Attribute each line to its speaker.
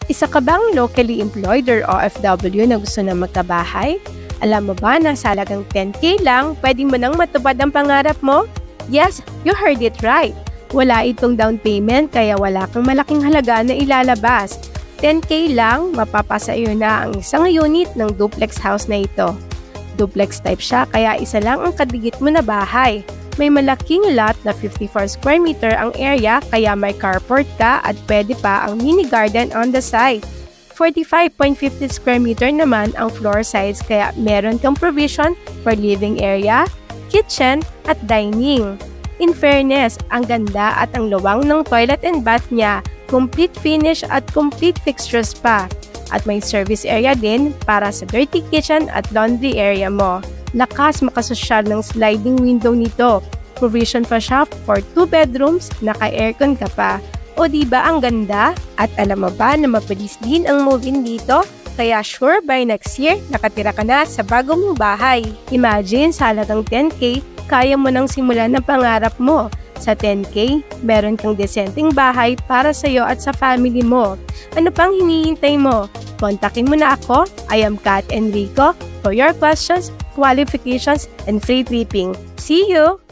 Speaker 1: Isa ka bang locally employed or OFW na gusto na magkabahay? Alam mo ba na sa halagang 10K lang, pwede mo nang matupad ang pangarap mo? Yes, you heard it right. Wala itong down payment kaya wala kang malaking halaga na ilalabas. 10K lang, mapapasa iyo na ang isang unit ng duplex house na ito. Duplex type siya kaya isa lang ang kadigit mo na bahay. May malaking lot na 54 square meter ang area kaya may carport ka at pwede pa ang mini garden on the side. 45.50 square meter naman ang floor size kaya meron kang provision for living area, kitchen at dining. In fairness, ang ganda at ang luwang ng toilet and bath niya, complete finish at complete fixtures pa. At may service area din para sa dirty kitchen at laundry area mo. Lakas makasosyal ng sliding window nito. Provision pa siya for 2 bedrooms, naka-aircon ka pa. O diba ang ganda? At alam mo ba na mabilis din ang move-in dito? Kaya sure by next year, nakatira ka na sa bago mong bahay. Imagine sa halagang 10K, kaya mo nang simulan ang pangarap mo. Sa 10K, meron kang desenteng bahay para sa iyo at sa family mo. Ano pang hinihintay mo? Kontakin mo na ako. I am Kat Enrico for your questions, qualifications, and free tripping. See you!